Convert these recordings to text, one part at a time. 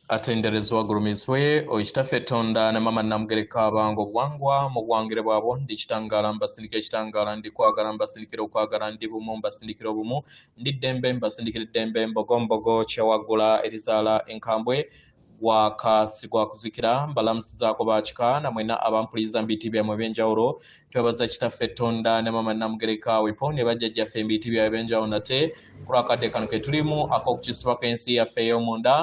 atenderezwa gulumizibwe oyitaffe Tonda ne mama Namugereka abango bwangwa mu bwangire bwabo ndi kitangala mbasindika ekitangala ndi kwagala mbasindikira okwagala ndi bumu mbasindikira obumu ndi ddembe mbasindikira eddembe mbogombogo kyawagula erizaala enkambwe wakasigwa kuzikira mbalamusizaako bakika namwena abampuliza mbiiti byamwe ebyenjawulo twebaza kitaffe Tonda ne mama Namugereka wepo ne bajjajjaffe embiiti byabwe ebyenjawulo nate kulwakadde kano ke tulimu ak'okukisibwako ensi yaffe ey'omunda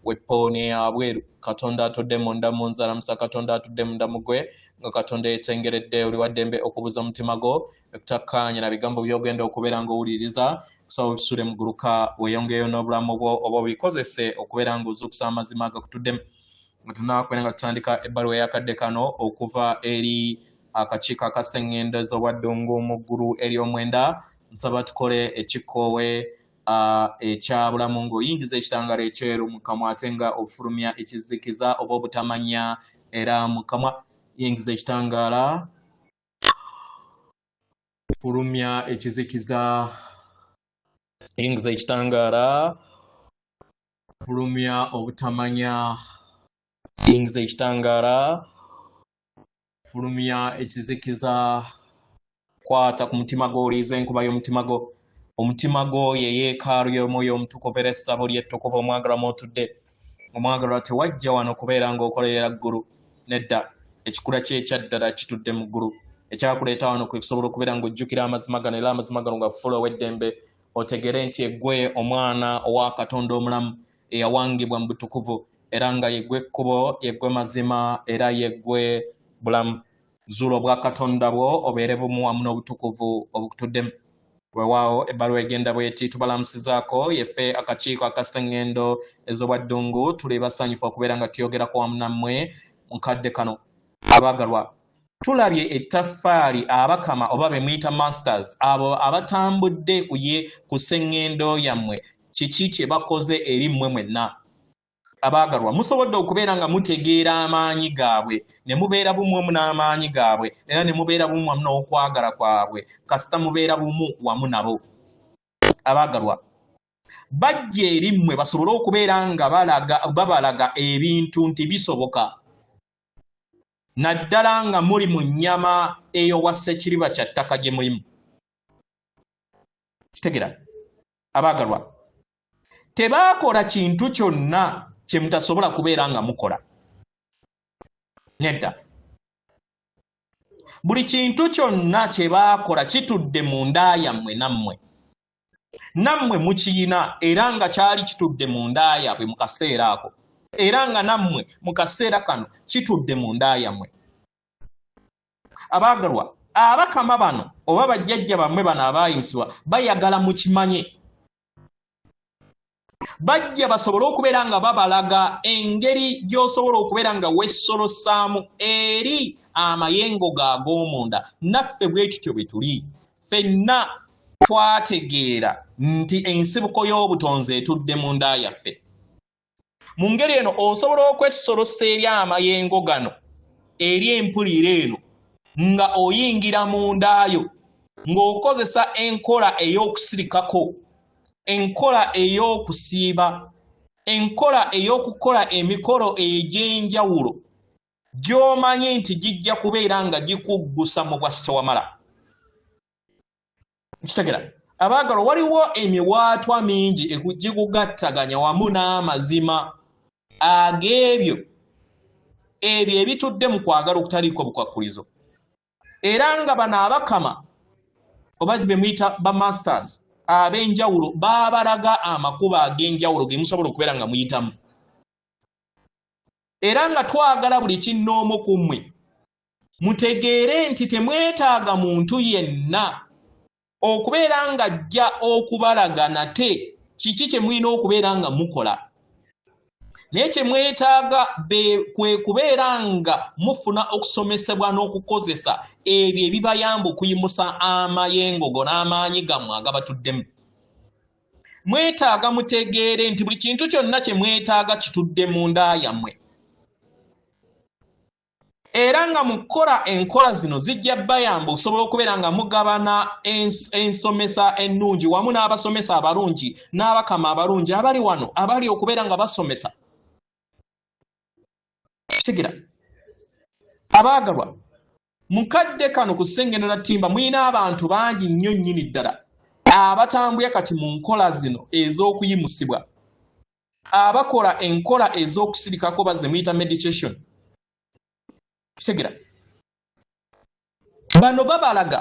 wepone abweru Katonda atudde munda mu nzala musa Katonda atudde munda mugwe nga Katonda yetengeredde oli waddembe okubuza omutima go ekutakkanya na bigambo by'ogenda okubeera ng'owuliriza kusaba obisule mu gguluka weeyongeyo n'obulamu bwo oba obikozese okubeera ng'ozuukusa amazima agakutuddemu nga tunakwera nga tutandika ebbaluwa ey'akadde kano okuva eri akakiiko akaseŋŋendo ez'obwaddungu mu ggulu ery'omwenda nsaba tukole ekikoowe ekyabulamu ng'oyingiza ekitangala ekyeru mu kamwa ate nga ofulumya ekizikiza oba obutamanya era mu kamwa yingiza ekitangala fulumya ekizikiza yingiza ekitangala fulumya obutamanya yingiza ekitangala fulumya ekizikiza kwata ku mutima gwo oliiza enkuba y'omutima gwo omutima gwo ye yeekaalu y'omwoyo omutukuvu era essabo ly'ettukuvu omwagala mw'otudde omwagalwa tewajja wano okubeera ng'okolera ggulu nedda ekikula kye ekyaddala kitudde mu ggulu ekyakuleeta wano kwe kusobola okubeera ng'ojjukira amazima gano era amazima gano gafuula ow'eddembe otegere nti eggwe omwana owa Katonda omulamu eyawangibwa mu butukuvu era nga yeggwe ekkubo yeggwe mazima era yeggwe bulamu zuula obwa Katonda bwo obeere bumu wamu n'obutukuvu obukutuddemu weewaawo ebbaluwa egenda bweti tubalamusizaako yeffe akakiiko akaseŋŋendo ez'obwaddungu tuli basanyufu okubeera nga tuyogerako wamu nammwe mu kadde kano abaagalwa tulabye ettaffaali abakama oba be muyita masters abo abatambudde ku sseŋŋendo yammwe kiki kye bakoze eri mmwe mwenna abaagalwa musobodde okubeera nga mutegeera amaanyi gaabwe ne mubeera bumu wamu n'amaanyi gaabwe era ne mubeera bumu wamu n'okwagala kwabwe kasita mubeera bumu wamu nabo abaagalwa bajja eri mmwe basobole okubeera nga babalaga ebintu nti bisoboka naddala nga muli mu nnyama eyowa Ssekiriba kya ttaka gye mulimu kitegera abaagalwa tebaakola kintu kyonna kye mutasobola kubeera nga mukola nedda buli kintu kyonna kye baakola kitudde mu nda yammwe nammwe mukiyina era nga kyali kitudde mu nda yaabwe mu kaseera ako era nga nammwe mu kaseera kano kitudde mu nda yammwe abaagalwa abakama bano oba bajjajja bammwe bano abaayimusibwa bayagala mukimanye bajja basobole okubeera nga babalaga engeri gy'osobola okubeera nga weesolosaamu eri amayengo g'ag'omunda naffe bwe tutyo bwe tuli ffenna twategeera nti ensibuko y'obutonzi etudde mu nda yaffe mu ngeri eno osobola okwesolosa eri amayengo gano eri empulira eno nga oyingira mu ndayo ng'okozesa enkola ey'okusirikako enkola ey'okusiiba enkola ey'okukola emikolo egy'enjawulo gy'omanyi nti gijja kubeera nga gikuggusa mu bwasse wamala kitegera abaagalwa waliwo emiwaatwa mingi egigugattaganya wamu n'amazima ag'ebyo ebyo ebitudde mu kwagala okutaliiko bukwakkulizo era nga bano abakama oba be muyita bamasters ab'enjawulo baabalaga amakubo ag'enjawulo ge musobola okubeera nga muyitamu era nga twagala buli kinnoomu ku mmwe mutegeere nti temwetaaga muntu yenna okubeera nga ajja okubalaga nate kiki kye mulina okubeera nga mukola naye kye mwetaaga kwe kubeera nga mufuna okusomesebwa n'okukozesa ebyo ebibayamba okuyimusa amayengo go n'amaanyi gammwe agabatuddemu mwetaaga mutegeere nti buli kintu kyonna kye mwetaaga kitudde mu nda yammwe era nga mu kukola enkola zino zijja bayamba okusobola okubeera nga mugabana ensomesa ennungi wamu n'abasomesa abalungi n'abakama abalungi abali wano abali okubeera nga basomesa kitegeera abaagalwa mukadde kano ku Ssengendo Natimba mulina abantu bangi nnyo nnyini ddala abatambuya kati mu nkola zino ez'okuyimusibwa abakola enkola ez'okusirikako baze muyita meditation kitegeera bano babalaga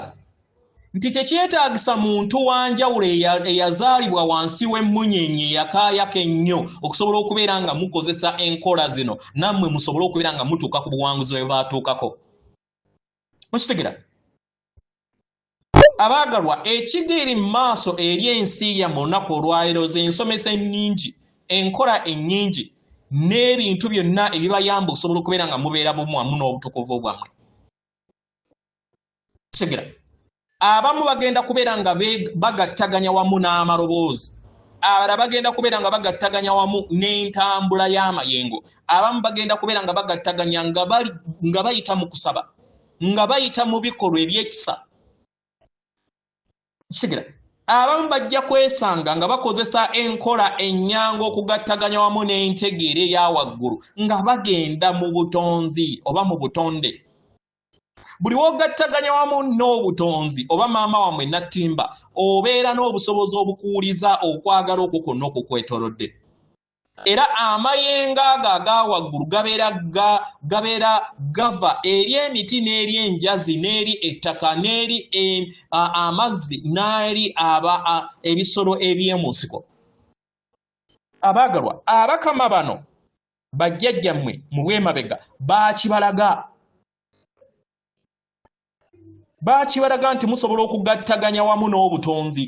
nti tekyetaagisa muntu wanjawulo eyazaalibwa wansi w'emmunyenye eyakaayako ennyo okusobola okubeera nga mukozesa enkola zino nammwe musobole okubeera nga mutuuka ku buwanguzi bwe baatuukako mukitegeera abaagalwa ekigiri mu maaso eri ensi yammwe olunaku olwaleero z'ensomesa ennyingi enkola ennyingi n'ebintu byonna ebibayamba okusobola okubeera nga mubeera bumu wamu n'obutukuvu bwammwe kitegeera abamu bagenda kubeera nga bagattaganya wamu n'amaloboozi abalala bagenda kubeera nga bagattaganya wamu n'entambula y'amayengo abamu bagenda kubeera nga bagattaganya nga bayita mu kusaba nga bayita mu bikolwa ebyekisa kitegeera abamu bajja kwesanga nga bakozesa enkola ennyangu okugattaganya wamu n'entegeera eya waggulu nga bagenda mu butonzi oba mu butonde buli wogattaganya wamu n'obutonzi oba maama wamwe Natimba obeera n'obusobozi obukuuliza okwagala okwo kwonna okukwetoolodde era amayengo ago aga waggulu gabeera gava eri emiti n'eri enjazi n'eri ettaka n'eri amazzi n'eri ebisolo eby'emu nsiko abaagalwa abakama bano bajjajjammwe mu bwemabega baakibalaga nti musobola okugattaganya wamu n'obutonzi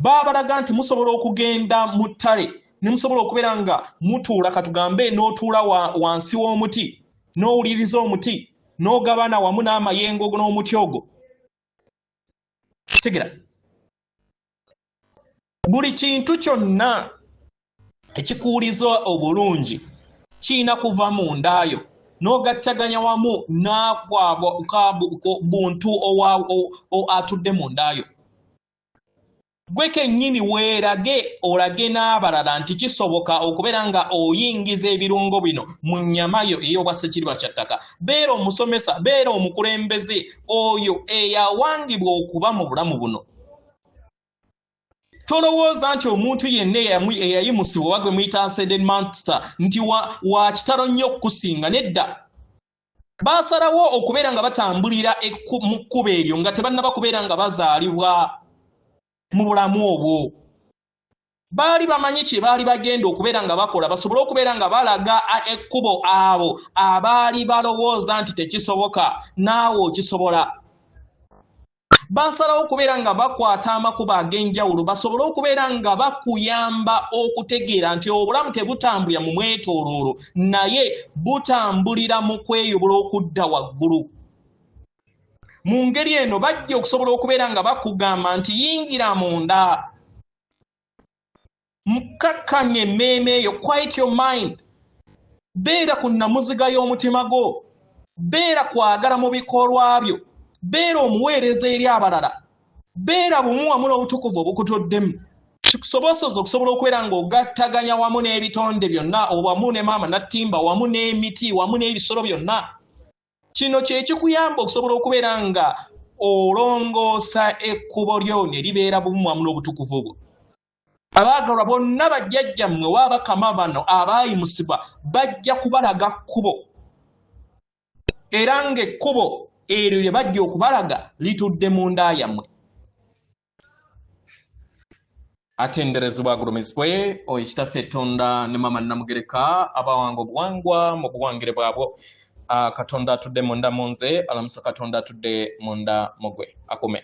baabalaga nti musobola okugenda mu ttale ne musobola okubeera nga mutuula katugambe n'otuula wansi w'omuti n'owuliriza omuti n'ogabana wamu n'amayengo n'omuti ogwo kitegeera buli kintu kyonna ekikuuliza obulungi kiina kuva mu ndaayo n'ogattaganya wamu buntu atudde mu ndaayo gwe kennyini olage n'abalala nti kisoboka okubeera nga oyingiza ebirungo bino mu nnyama yo ey'obwassekirwa kyattaka beera omusomesa beera omukulembeze oyo eyawangibwa okuba mu bulamu buno tolowooza nti omuntu yenna eyayimusibwa oba gwe muyita ascended master nti wa kitalo nnyo okukusinga nedda baasalawo okubeera nga batambulira mu kkubo eryo nga tebannaba kubeera nga bazaalibwa mu bulamu obwo baali bamanyi kye baali bagenda okubeera nga bakola basobole okubeera nga balaga ekkubo abo abaali balowooza nti tekisoboka naawe okisobola baasalawo okubeera nga bakwata amakubo ag'enjawulo basobole okubeera nga bakuyamba okutegeera nti obulamu tebutambulira mu mwetooloolo naye butambulira mu kweyobola okudda waggulu mu ngeri eno bajja okusobola okubeera nga bakugamba nti yingira munda mukkakkanya emmeeme eyo quiet your mind beera ku nnamuziga y'omutima gwo beera kwagala mu bikolwa byo beera omuweereza eri abalala beera bumu wamu n'obutukuvu obukutoddemu kikusobozesa okusobola okubeera ng'ogattaganya wamu n'ebitonde byonna wamu ne maama Natimba wamu n'emiti wamu n'ebisolo byonna kino kye kikuyamba okusobola okubeera nga olongoosa ekkubo lyo ne libeera bumu wamu n'obutukuvu bwo abaagalwa bonna bajjajjammwe w'abakama bano abaayimusibwa bajja kubalaga kkubo era ng'ekkubo eryo lye bajja okubalaga litudde mu nda yammwe atenderezebwa agulumizibwe oyo kitaffe Tonda ne maama Namugereka abawanga obuwangwa mu buwangire bwabwo Katonda atudde munda mu nze alamusa Katonda atudde munda mu gwe akume